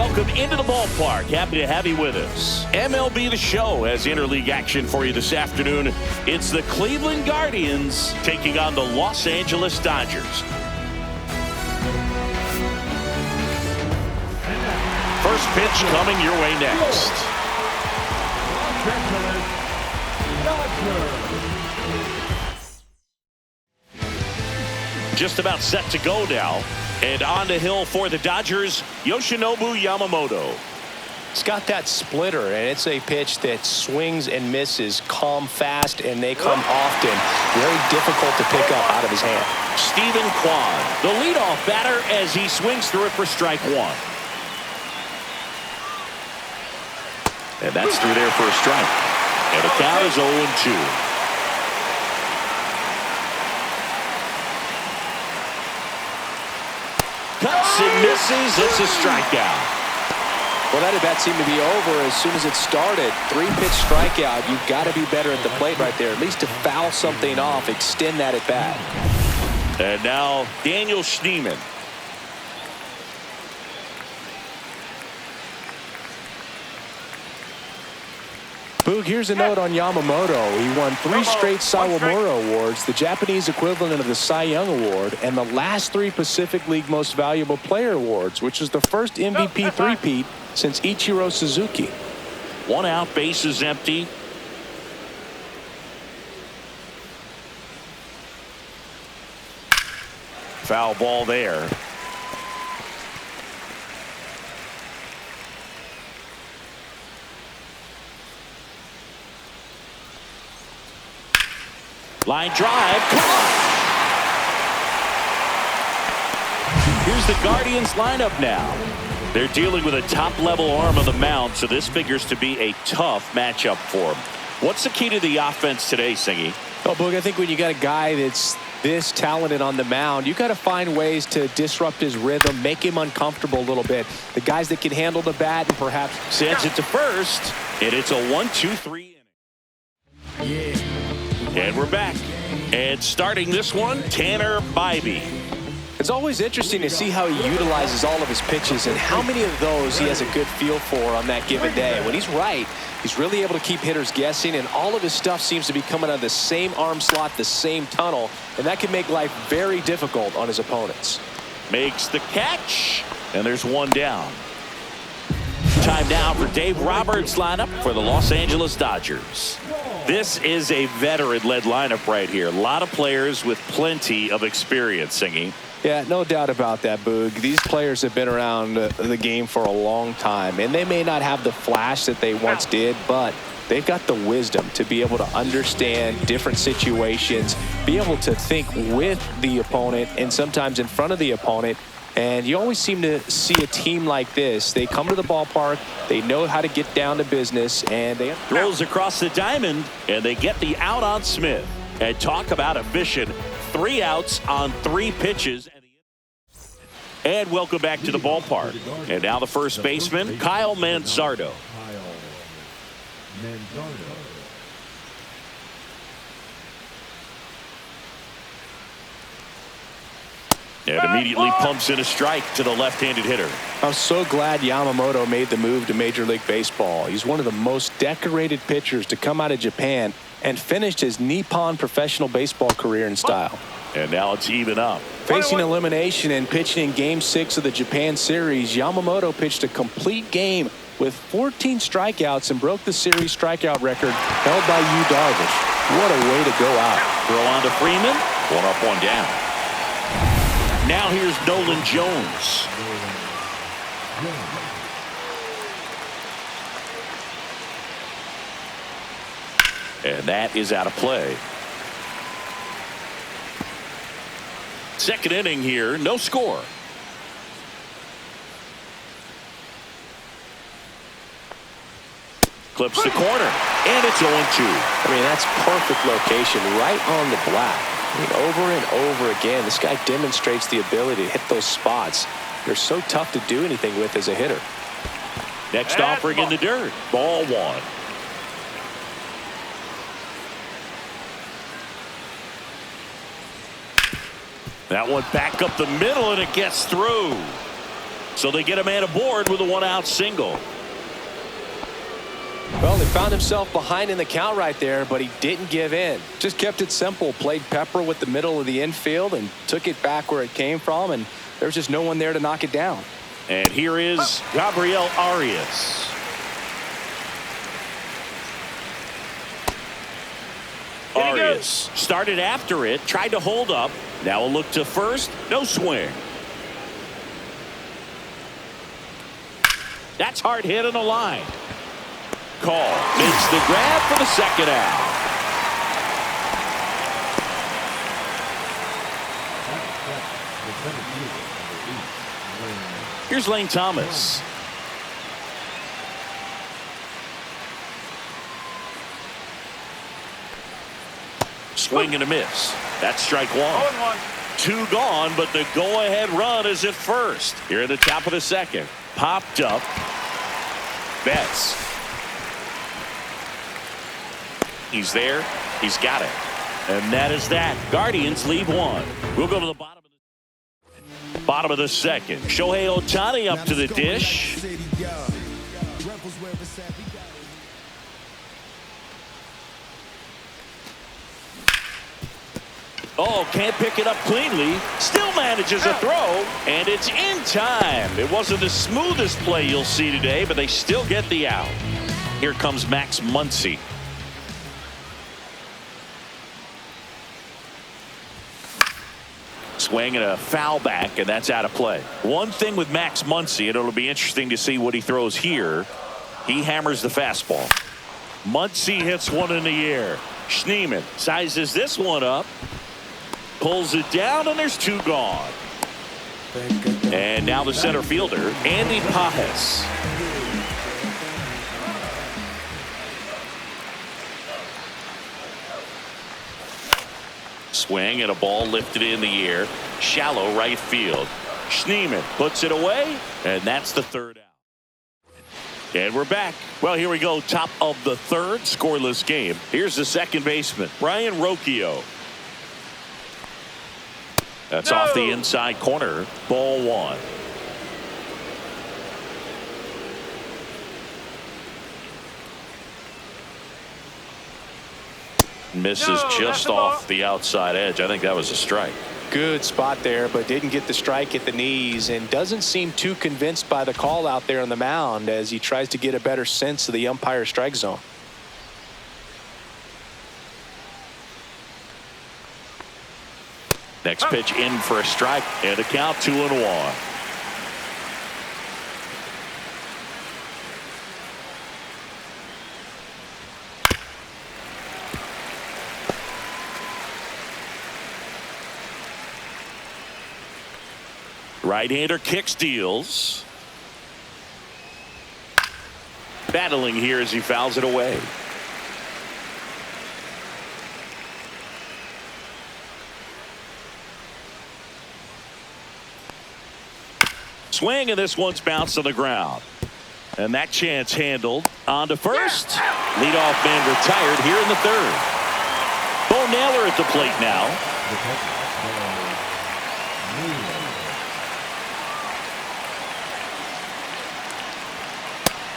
welcome into the ballpark. Happy to have you with us. MLB The Show has interleague action for you this afternoon. It's the Cleveland Guardians taking on the Los Angeles Dodgers. First pitch coming your way next. Just about set to go now. And on the hill for the Dodgers, Yoshinobu Yamamoto. It's got that splitter, and it's a pitch that swings and misses, come fast, and they come often. Very difficult to pick up out of his hand. Steven Kwan, the leadoff batter, as he swings through it for strike one. And that's through there for a strike. And the count is 0-2. Cuts and misses. It's a strikeout. Well, that at bat seemed to be over as soon as it started. 3-pitch strikeout. You've got to be better at the plate right there, at least to foul something off, extend that at bat. And now Daniel Schneemann. Boog, here's a note on Yamamoto. He won 3 straight Sawamura Awards, the Japanese equivalent of the Cy Young Award, and the last 3 Pacific League Most Valuable Player Awards, which is the first MVP three-peat since Ichiro Suzuki. 1 out, bases empty. Foul ball there. Line drive, caught. Here's the Guardians lineup now. They're dealing with a top-level arm on the mound, so this figures to be a tough matchup for them. What's the key to the offense today, Singy? Oh, Boog, I think when you got a guy that's this talented on the mound, you got to find ways to disrupt his rhythm, make him uncomfortable a little bit. The guys that can handle the bat and perhaps sends it to first, and it's a 1-2-3 inning. Yeah. And we're back. And starting this one, Tanner Bibee. It's always interesting to see how he utilizes all of his pitches and how many of those he has a good feel for on that given day. When he's right, he's really able to keep hitters guessing, and all of his stuff seems to be coming out of the same arm slot, the same tunnel, and that can make life very difficult on his opponents. Makes the catch, and there's one down. Time now for Dave Roberts' lineup for the Los Angeles Dodgers. This is a veteran-led lineup right here. A lot of players with plenty of experience, Singy. Yeah, no doubt about that, Boog. These players have been around the game for a long time, and they may not have the flash that they once did, but they've got the wisdom to be able to understand different situations, be able to think with the opponent and sometimes in front of the opponent. And you always seem to see a team like this. They come to the ballpark, they know how to get down to business, and they throws across the diamond, and they get the out on Smith. And talk about efficient. 3 outs on 3 pitches. And welcome back to the ballpark. And now the first baseman, Kyle Manzardo. And immediately pumps in a strike to the left-handed hitter. I'm so glad Yamamoto made the move to Major League Baseball. He's one of the most decorated pitchers to come out of Japan and finished his Nippon professional baseball career in style. And now it's even up. Facing elimination and pitching in Game 6 of the Japan Series, Yamamoto pitched a complete game with 14 strikeouts and broke the series strikeout record held by Yu Darvish. What a way to go out. Throw on to Freeman. 1 up, 1 down. Now here's Nolan Jones. And that is out of play. Second inning here, no score. Clips the corner, and it's 0-2. I mean, that's perfect location, right on the black. I mean, over and over again, this guy demonstrates the ability to hit those spots. They're so tough to do anything with as a hitter. Next offering in the dirt. Ball 1. That one back up the middle, and it gets through. So they get a man aboard with a one-out single. Well, he found himself behind in the count right there, but he didn't give in. Just kept it simple, played pepper with the middle of the infield and took it back where it came from, and there was just no one there to knock it down. And here is Gabriel Arias. Arias started after it, tried to hold up. Now a look to first, no swing. That's hard hit on the line. Call makes the grab for the second out. Here's Lane Thomas. Swing and a miss. That's strike one. 2 gone, but the go-ahead run is at first. Here at the top of the second. Popped up. Betts. He's there. He's got it. And that is that. Guardians leave 1. We'll go to the bottom of the second. Shohei Ohtani up to the dish. Oh, can't pick it up cleanly. Still manages a throw, and it's in time. It wasn't the smoothest play you'll see today, but they still get the out. Here comes Max Muncy. Swing and a foul back, and that's out of play. One thing with Max Muncy, and it'll be interesting to see what he throws here. He hammers the fastball. Muncy hits one in the air. Schneemann sizes this one up. Pulls it down, and there's 2 gone. And now the center fielder, Andy Pages. Swing and a ball lifted in the air. Shallow right field. Schneemann puts it away, and that's the 3rd out. And we're back. Well, here we go. Top of the 3rd, scoreless game. Here's the second baseman, Brian Rocchio. That's off the inside corner. Ball 1. Misses just off the outside edge. I think that was a strike. Good spot there, but didn't get the strike at the knees and doesn't seem too convinced by the call out there on the mound as he tries to get a better sense of the umpire strike zone. Next pitch in for a strike, and a count 2-1. Right-hander kicks, deals. Battling here as he fouls it away. Swing, and this one's bounced on the ground. And that chance handled. On to first. Leadoff man retired here in the 3rd. Bo Naylor at the plate now.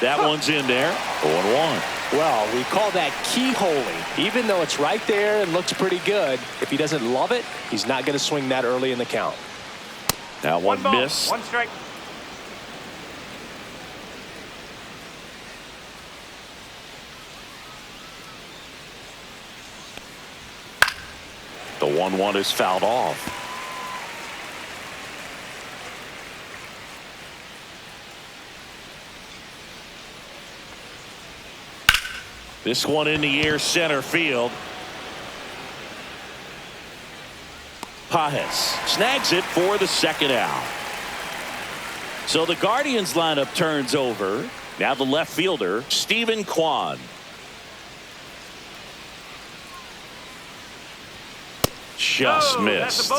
That one's in there. 0-1. Well, we call that keyholing. Even though it's right there and looks pretty good, if he doesn't love it, he's not going to swing that early in the count. That one missed. 1 strike. The 1-1 is fouled off. This one in the air, center field. Pages snags it for the 2nd out. So the Guardians lineup turns over. Now the left fielder, Stephen Kwan. Just missed.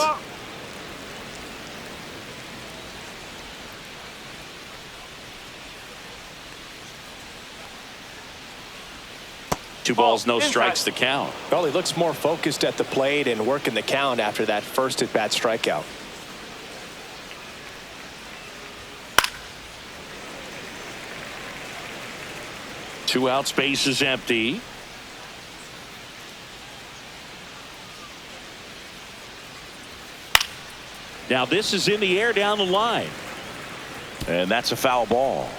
Two balls, no strikes to count. Well, he looks more focused at the plate and working the count after that first at-bat strikeout. Two out, space is empty. Now this is in the air down the line. And that's a foul ball.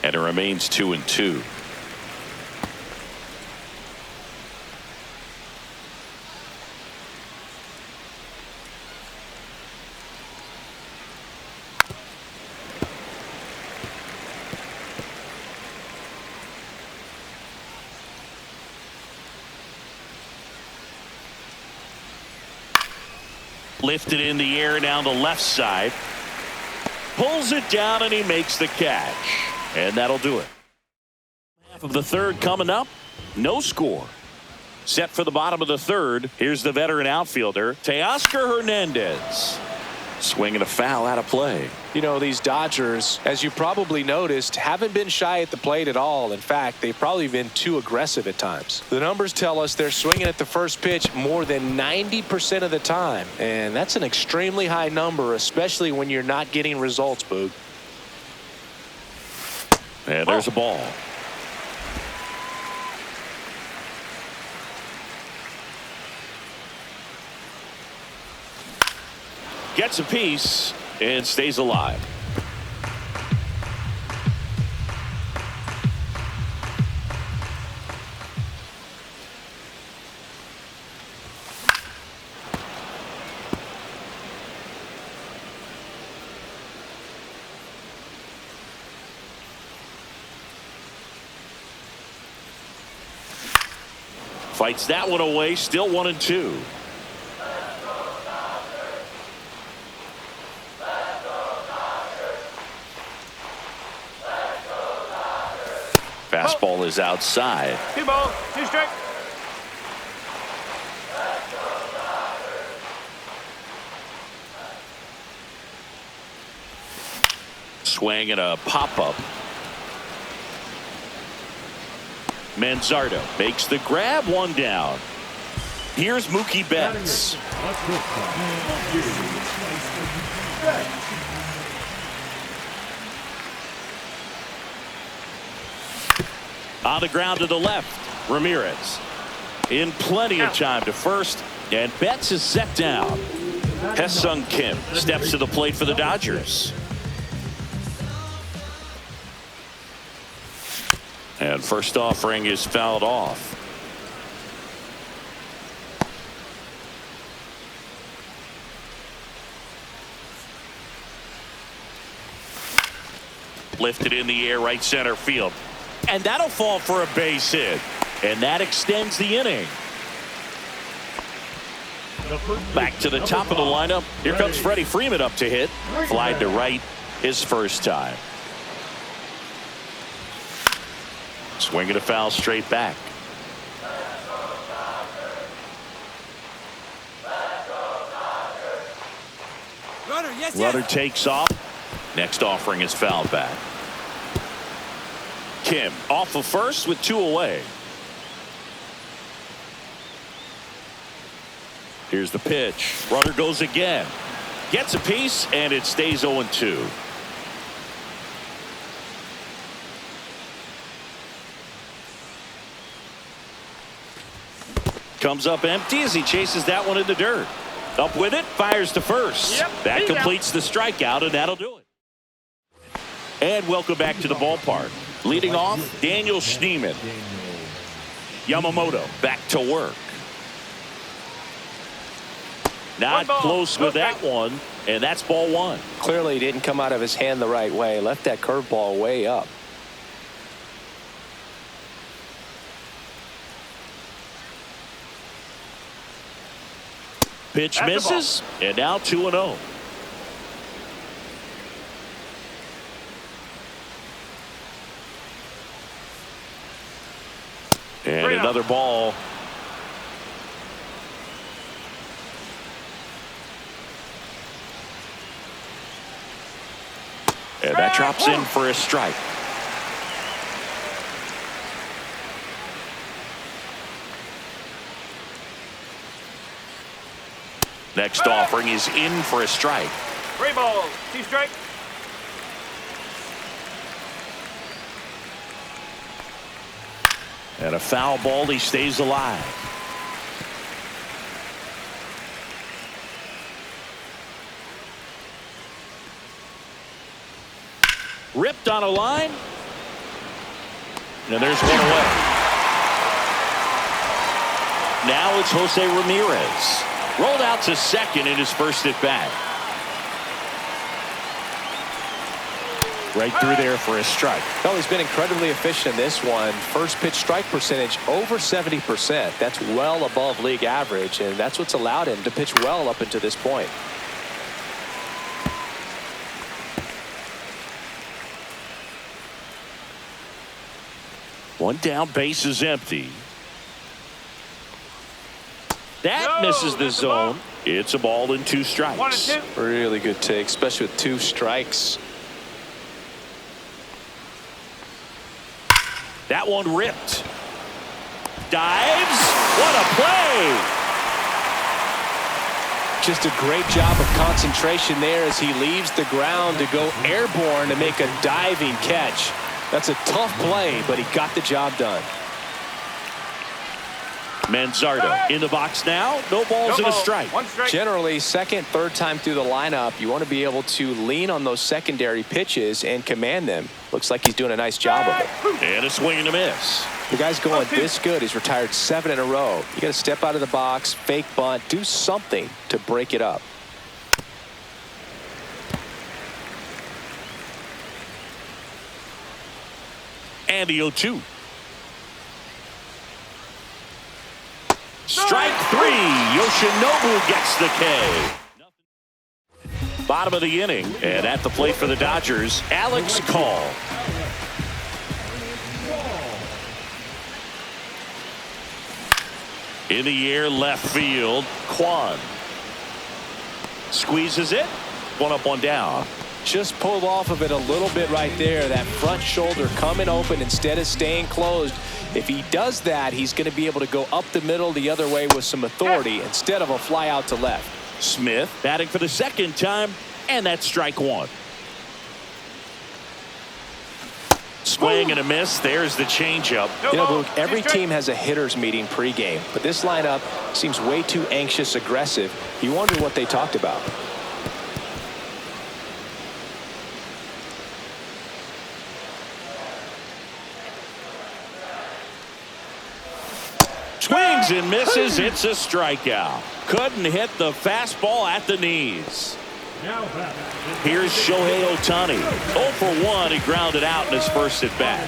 And it remains 2-2. Lifted in the air down the left side. Pulls it down and he makes the catch. And that'll do it. Half of the third coming up. No score. Set for the bottom of the third. Here's the veteran outfielder, Teoscar Hernandez. Swinging a foul out of play. You know, these Dodgers, as you probably noticed, haven't been shy at the plate at all. In fact, they've probably been too aggressive at times. The numbers tell us they're swinging at the first pitch more than 90% of the time. And that's an extremely high number, especially when you're not getting results, Boog. And there's a ball. Gets a piece and stays alive. Fights that one away. Still 1-2. Fastball is outside. 2 ball, 2 strike. Swing and a pop-up. Manzardo makes the grab, 1 down. Here's Mookie Betts. On the ground to the left, Ramirez. In plenty of time to first, and Betts is set down. Hesung Kim steps to the plate for the Dodgers. And first offering is fouled off. Lifted in the air, right center field. And that'll fall for a base hit. And that extends the inning. Back to the top of the lineup. Here comes Freddie Freeman up to hit. Flied to right his first time. Swinging a foul straight back. Runner takes off. Next offering is fouled back. Kim off of first with 2 away. Here's the pitch. Runner goes again. Gets a piece and it stays 0-2. Comes up empty as he chases that one in the dirt. Up with it, fires to first. That completes the strikeout, and that'll do it. And welcome back to the ballpark. Leading off, Daniel Schneemann. Yamamoto back to work. Not close with that one, and that's ball 1. Clearly didn't come out of his hand the right way. Left that curveball way up. Pitch misses, and now 2-0. And another ball. And that drops in for a strike. Next offering is in for a strike. 3 balls, 2 strikes. And a foul ball, he stays alive. Ripped on a line. And there's one away. Now it's Jose Ramirez. Rolled out to second in his first at bat. Right through there for a strike. Well, he's been incredibly efficient in this one. First pitch strike percentage over 70%. That's well above league average, and that's what's allowed him to pitch well up until this point. One down, base is empty. That misses the zone. It's a ball and 2 strikes. 1 and 2. Really good take, especially with 2 strikes. That one ripped. Dives. What a play. Just a great job of concentration there as he leaves the ground to go airborne to make a diving catch. That's a tough play, but he got the job done. Manzardo in the box now. No balls and a strike. 1 strike. Generally, second, third time through the lineup, you want to be able to lean on those secondary pitches and command them. Looks like he's doing a nice job of it. And a swing and a miss. The guy's going this good. He's retired 7 in a row. You got to step out of the box, fake bunt, do something to break it up. And the 0-2. Strike 3. Yoshinobu gets the K. Bottom of the inning. And at the plate for the Dodgers, Alex Call. In the air, left field, Kwan. Squeezes it. 1 up, 1 down. Just pulled off of it a little bit right there. That front shoulder coming open instead of staying closed. If he does that, he's going to be able to go up the middle the other way with some authority instead of a fly out to left. Smith batting for the second time, and that's strike 1. Swing and a miss. There's the changeup. You know, Luke, every team has a hitters meeting pregame, but this lineup seems way too anxious, aggressive. You wonder what they talked about. Swings and misses. It's a strikeout. Couldn't hit the fastball at the knees. Here's Shohei Ohtani. 0 for 1. He grounded out in his first at bat.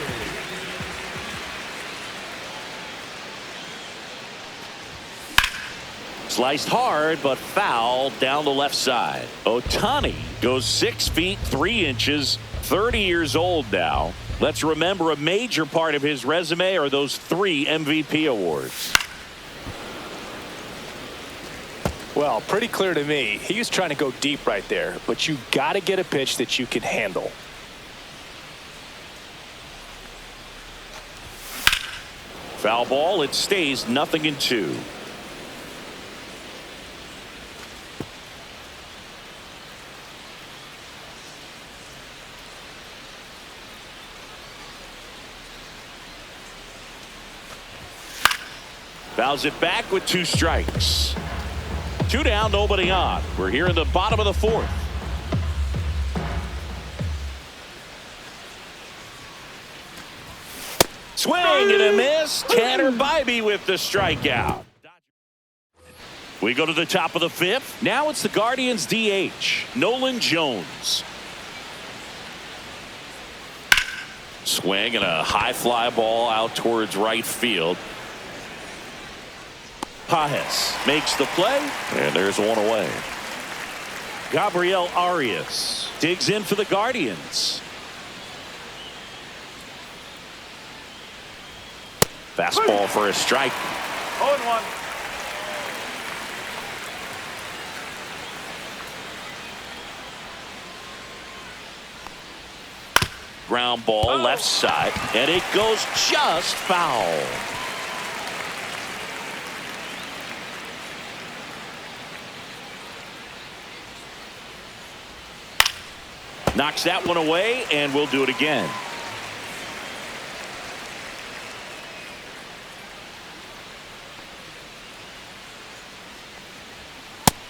Sliced hard, but foul down the left side. Ohtani goes 6 feet 3 inches, 30 years old now. Let's remember a major part of his resume are those 3 MVP awards. Well, pretty clear to me. He was trying to go deep right there, but you got to get a pitch that you can handle. Foul ball. It stays 0-2. Fouls it back with 2 strikes. 2 down, nobody on. We're here in the bottom of the 4th. Swing and a miss. Tanner Bybee with the strikeout. We go to the top of the 5th. Now it's the Guardians DH, Nolan Jones. Swing and a high fly ball out towards right field. Pages makes the play, and there's 1 away. Gabriel Arias digs in for the Guardians. Fastball for a strike. 0-1. ground ball left side, and it goes just foul. Knocks that one away, and we'll do it again.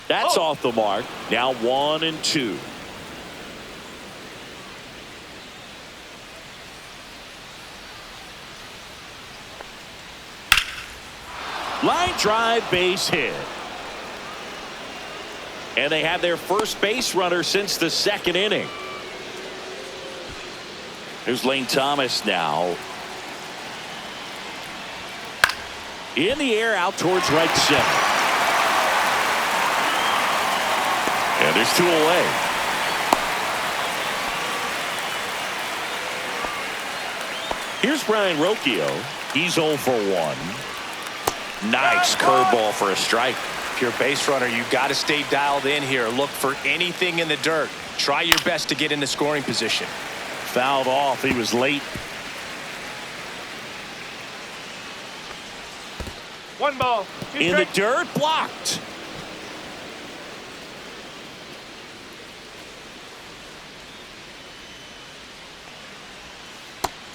That's off the mark. Now 1-2. Line drive, base hit. And they have their first base runner since the second inning. Here's Lane Thomas now. In the air, out towards right center. And there's 2 away. Here's Brian Rocchio. He's 0 for 1. Nice curveball for a strike. If you're a base runner, you got to stay dialed in here. Look for anything in the dirt. Try your best to get into scoring position. Fouled off. He was late. 1 ball. 2 In the strikes. dirt, blocked.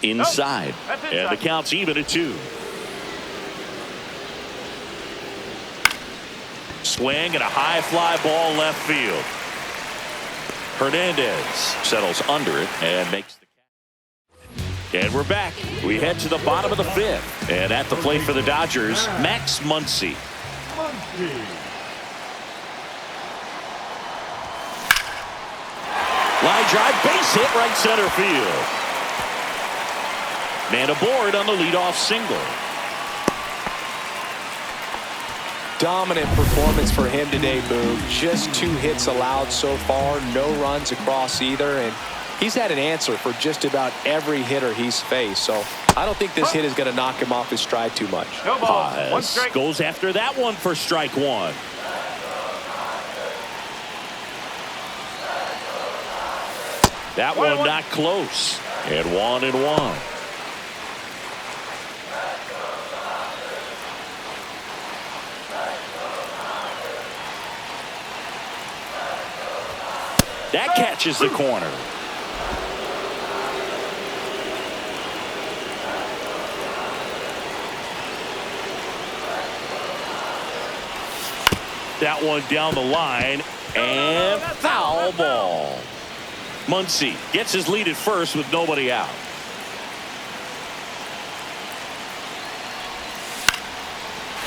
Inside. That's And the inside. count's even at 2. Swing and a high fly ball left field. Hernandez settles under it and makes the catch. And we're back. We head to the bottom of the 5th. And at the plate for the Dodgers, Max Muncy. Line drive, base hit, right center field. Man aboard on the leadoff single. Dominant performance for him today, Boog. Just 2 hits allowed so far, no runs across either, and he's had an answer for just about every hitter he's faced. So I don't think this hit is going to knock him off his stride too much. No ball. 1 Paz strike. goes after that one for strike 1. That one not close. And 1-1. That catches the corner. That one down the line, and foul ball. Muncy gets his lead at first with nobody out.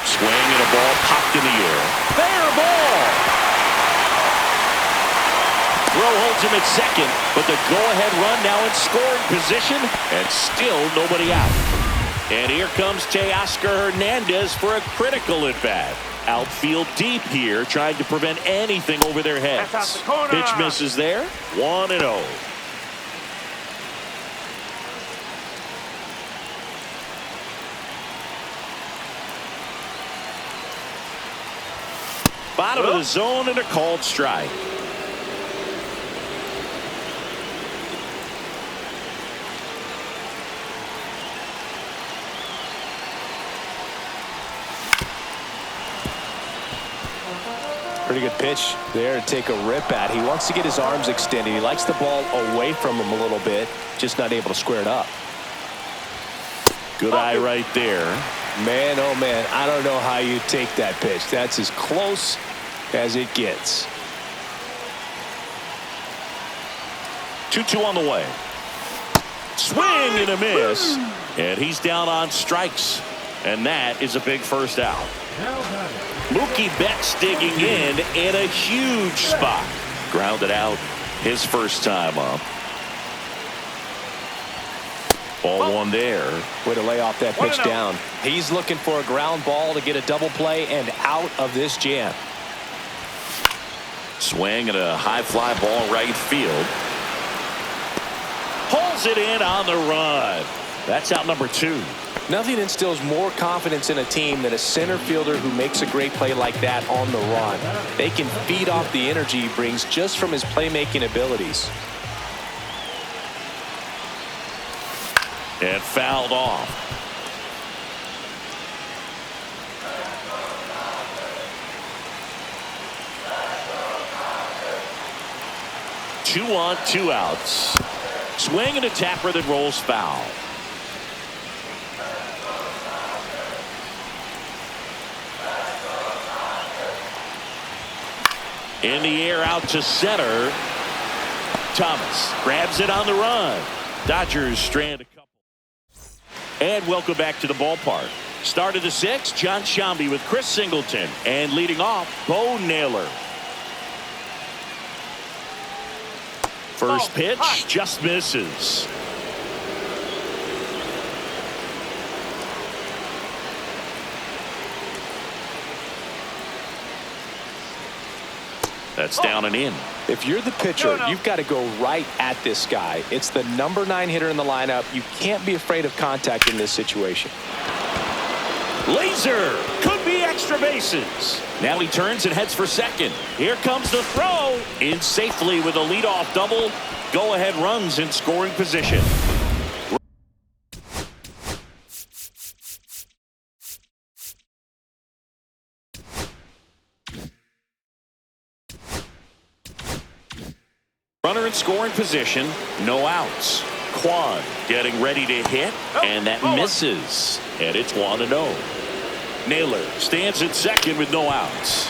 Swing and a ball popped in the air. Fair ball. Rowe holds him at second, but the go-ahead run now in scoring position, and still nobody out. And here comes Teoscar Hernandez for a critical at-bat. Outfield deep here, trying to prevent anything over their heads. That's out the corner. Pitch misses there. 1-0. Bottom of the zone and a called strike. Pretty good pitch there to take a rip at. He wants to get his arms extended. He likes the ball away from him a little bit, just not able to square it up. Good eye right there. Man, oh man, I don't know how you take that pitch. That's as close as it gets. 2-2 on the way. Swing and a miss. And he's down on strikes. And that is a big first out. Mookie Betts digging in a huge spot. Grounded out his first time up. Ball 1 there. Way to lay off that pitch 1-0. down. He's looking for a ground ball to get a double play and out of this jam. Swing and a high fly ball right field. Pulls it in on the run. That's out number 2. Nothing instills more confidence in a team than a center fielder who makes a great play like that on the run. They can feed off the energy he brings just from his playmaking abilities. And fouled off. Two on, two outs. Swing and a tapper that rolls foul. In the air out to center. Thomas grabs it on the run. Dodgers strand a couple. And welcome back to the ballpark. Start of the sixth, John Sciambi with Chris Singleton. And leading off, Bo Naylor. First pitch just misses. That's down and in. If you're the pitcher, you've got to go right at this guy. It's the number 9 hitter in the lineup. You can't be afraid of contact in this situation. Laser could be extra bases. Now he turns and heads for second. Here comes the throw. In safely with a leadoff double. Go-ahead runs in scoring position. Runner in scoring position, no outs. Kwan getting ready to hit, and that misses. And it's 1-0. Naylor stands at second with no outs.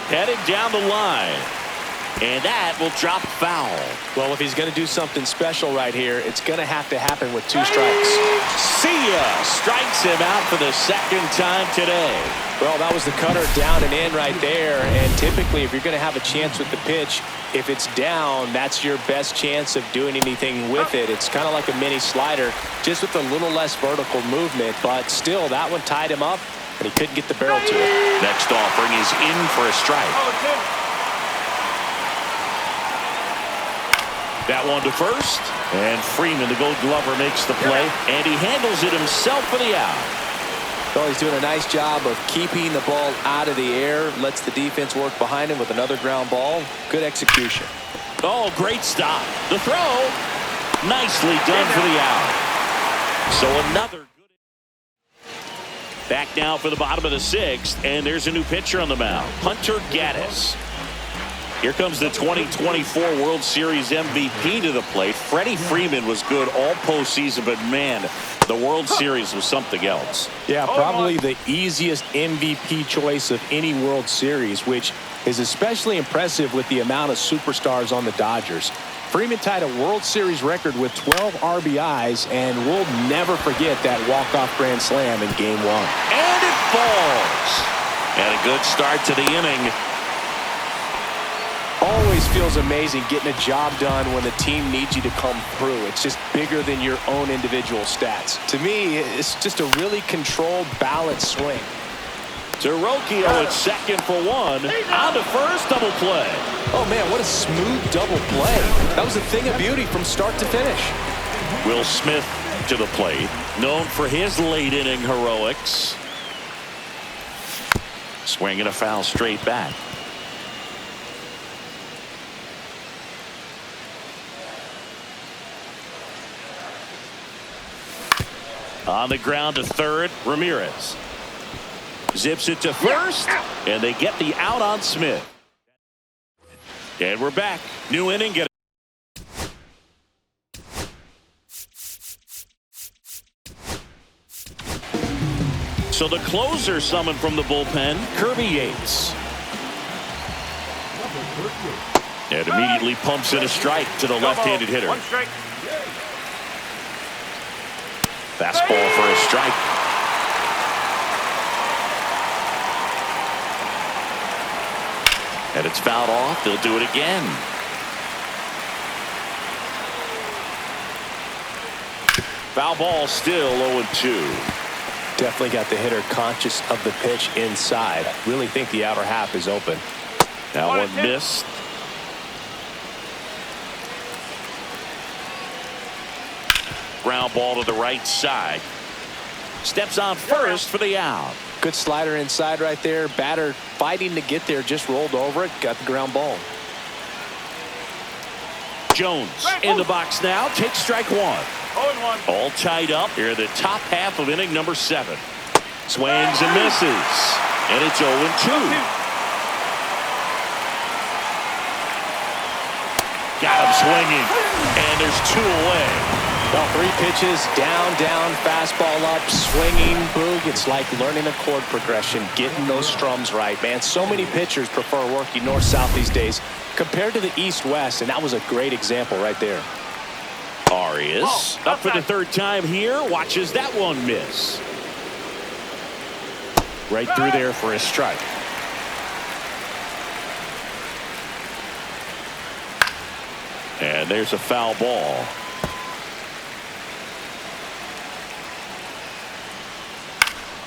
Heading down the line. And that will drop foul. Well, if he's going to do something special right here, it's going to have to happen with 2 strikes. See ya! Strikes him out for the second time today. Well, that was the cutter down and in right there. And typically, if you're going to have a chance with the pitch, if it's down, that's your best chance of doing anything with it. It's kind of like a mini slider, just with a little less vertical movement. But still, that one tied him up, and he couldn't get the barrel to it. Next offering is in for a strike. That one to first, and Freeman, the Gold Glover, makes the play, and he handles it himself for the out. Well, he's doing a nice job of keeping the ball out of the air, lets the defense work behind him with another ground ball. Good execution. Oh, great stop. The throw, nicely done for the out. So another good. Back now for the bottom of the sixth, and there's a new pitcher on the mound, Hunter Gaddis. Here comes the 2024 World Series MVP to the plate. Freddie Freeman was good all postseason, but man, the World Series was something else. Yeah, probably the easiest MVP choice of any World Series, which is especially impressive with the amount of superstars on the Dodgers. Freeman tied a World Series record with 12 RBIs, and we'll never forget that walk-off grand slam in Game 1. And it falls. And a good start to the inning. Always feels amazing getting a job done when the team needs you to come through. It's just bigger than your own individual stats. To me, it's just a really controlled, balanced swing. Terocchio at second for one. On to first, double play. Oh, man, what a smooth double play. That was a thing of beauty from start to finish. Will Smith to the plate, known for his late-inning heroics. Swinging a foul straight back. On the ground to third, Ramirez. Zips it to first, and they get the out on Smith. And we're back. New inning. So the closer summoned from the bullpen, Kirby Yates. And immediately pumps in a strike to the left-handed hitter. One strike. Fastball for a strike. And it's fouled off. They'll do it again. Foul ball still 0-2. Definitely got the hitter conscious of the pitch inside. Really think the outer half is open. That one missed. Ground ball to the right side. Steps on first for the out. Good slider inside right there. Batter fighting to get there, just rolled over it, got the ground ball. Jones in the box now. Takes strike one. 0-1. All tied up here in the top half of inning number 7. Swings and misses. And it's 0-2. Got him swinging. And there's 2 away. Well, 3 pitches, down, fastball up, swinging, boog. It's like learning a chord progression, getting those strums right, man. So many pitchers prefer working north-south these days compared to the east-west, and that was a great example right there. Arias up for the 3rd time here. Watches that one miss. Right through there for a strike. And there's a foul ball.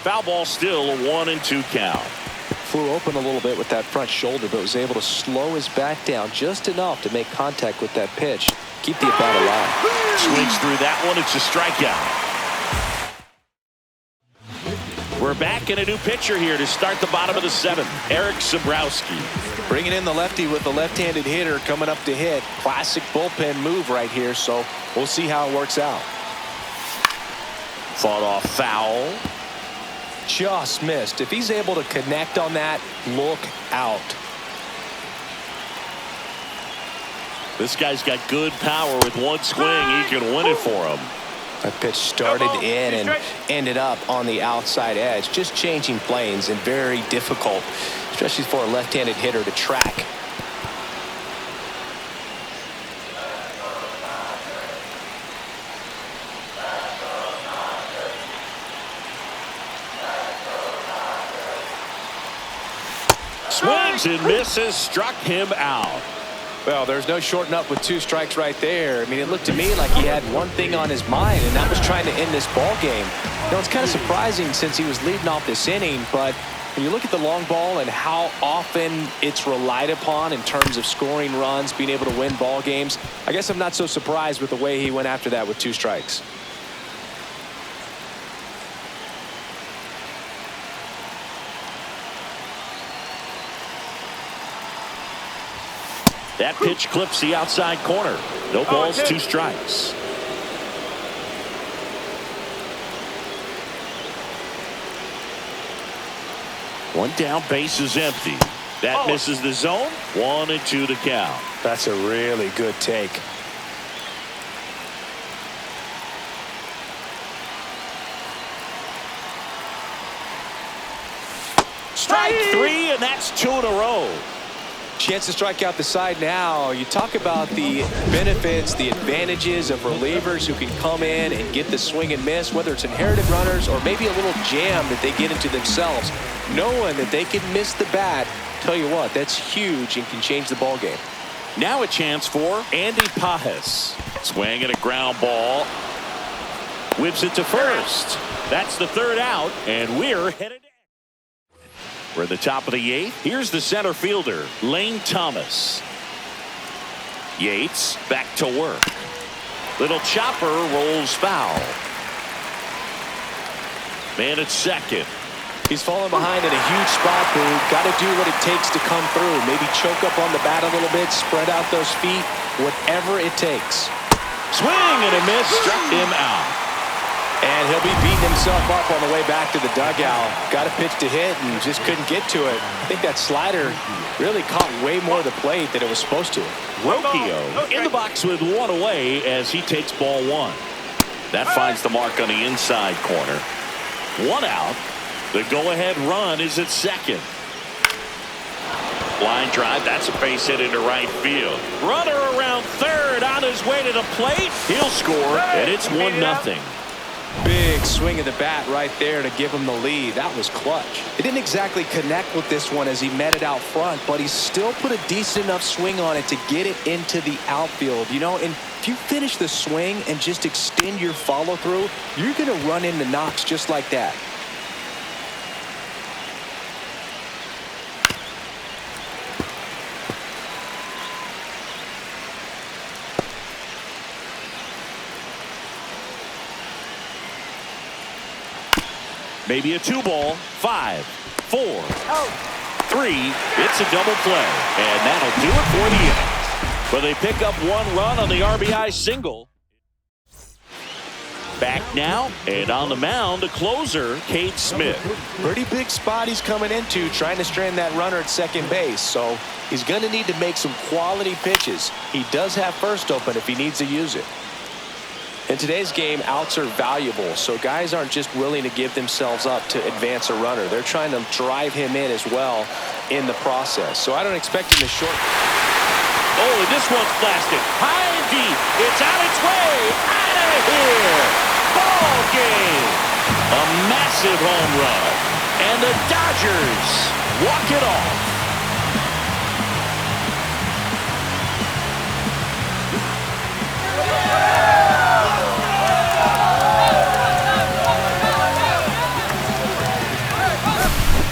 Foul ball, still a 1-2 count. Flew open a little bit with that front shoulder, but was able to slow his back down just enough to make contact with that pitch. Keep the at-bat alive. Swings through that one. It's a strikeout. We're back in a new pitcher here to start the bottom of the 7th. Eric Sabrowski. Bringing in the lefty with the left-handed hitter coming up to hit. Classic bullpen move right here, so we'll see how it works out. Fought off foul. Just missed. If he's able to connect on that, look out. This guy's got good power. With one swing, he can win it for him. That pitch started in and ended up on the outside edge. Just changing planes and very difficult, especially for a left-handed hitter to track. Swings and misses, struck him out. Well, there's no shorting up with 2 strikes right there. I mean, it looked to me like he had one thing on his mind, and that was trying to end this ball game. You know, it's kind of surprising since he was leading off this inning, but when you look at the long ball and how often it's relied upon in terms of scoring runs, being able to win ball games, I guess I'm not so surprised with the way he went after that with 2 strikes. That pitch clips the outside corner. No balls, 2 strikes. One down, base is empty. That misses the zone. 1-2 to count. That's a really good take. Strike 3, and that's 2 in a row. Chance to strike out the side now. You talk about the benefits, the advantages of relievers who can come in and get the swing and miss, whether it's inherited runners or maybe a little jam that they get into themselves. Knowing that they can miss the bat, tell you what, that's huge and can change the ball game. Now a chance for Andy Pages. Swing and a ground ball. Whips it to first. That's the 3rd out, and we're headed. We're at the top of the 8th. Here's the center fielder, Lane Thomas. Yates back to work. Little chopper rolls foul. Man at second. He's falling behind in a huge spot, Boo. Got to do what it takes to come through. Maybe choke up on the bat a little bit, spread out those feet, whatever it takes. Swing and a miss, struck him out. And he'll be beating himself up on the way back to the dugout. Got a pitch to hit and just couldn't get to it. I think that slider really caught way more of the plate than it was supposed to. Rocchio in the box with 1 away as he takes ball 1. That finds the mark on the inside corner. 1 out. The go-ahead run is at second. Line drive. That's a base hit into right field. Runner around third on his way to the plate. He'll score, and it's 1-0. Big swing of the bat right there to give him the lead. That was clutch. He didn't exactly connect with this one as he met it out front, but he still put a decent enough swing on it to get it into the outfield. You know, and if you finish the swing and just extend your follow through, you're going to run into knocks just like that. Maybe a 2-ball. 5, 4, 3. It's a double play, and that'll do it for the inning. Well, they pick up one run on the RBI single. Back now, and on the mound, the closer, Cade Smith. Pretty big spot he's coming into, trying to strand that runner at second base. So he's going to need to make some quality pitches. He does have first open if he needs to use it. In today's game, outs are valuable, so guys aren't just willing to give themselves up to advance a runner. They're trying to drive him in as well in the process. So I don't expect him to short. Oh, and this one's blasted. High and deep. It's on its way. Out of here. Ball game. A massive home run. And the Dodgers walk it off.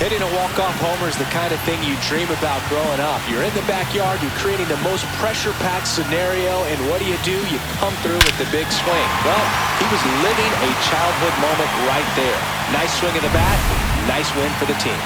Hitting a walk-off homer is the kind of thing you dream about growing up. You're in the backyard, you're creating the most pressure-packed scenario, and what do? You come through with the big swing. Well, he was living a childhood moment right there. Nice swing of the bat, nice win for the team.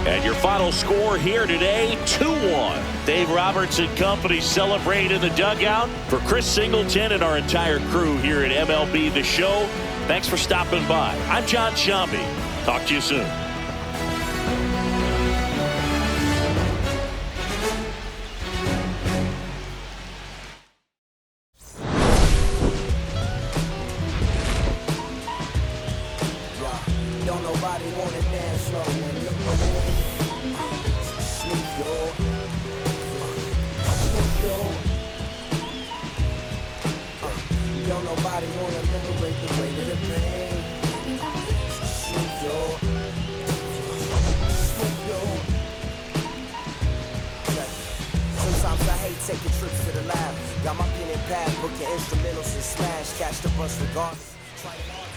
And your final score here today, 2-1. Dave Roberts and company celebrate in the dugout. For Chris Singleton and our entire crew here at MLB The Show, thanks for stopping by. I'm John Sciambi. Talk to you soon. Don't nobody wanna dance slow when you're sleep, yo. Don't nobody wanna liberate the weight of the pain. Sleep, yo. Sleep, yo. Sometimes I hate taking trips to the lab. Got my pen and pad, book your instrumentals and smash. Catch the bus regardless. Try it on.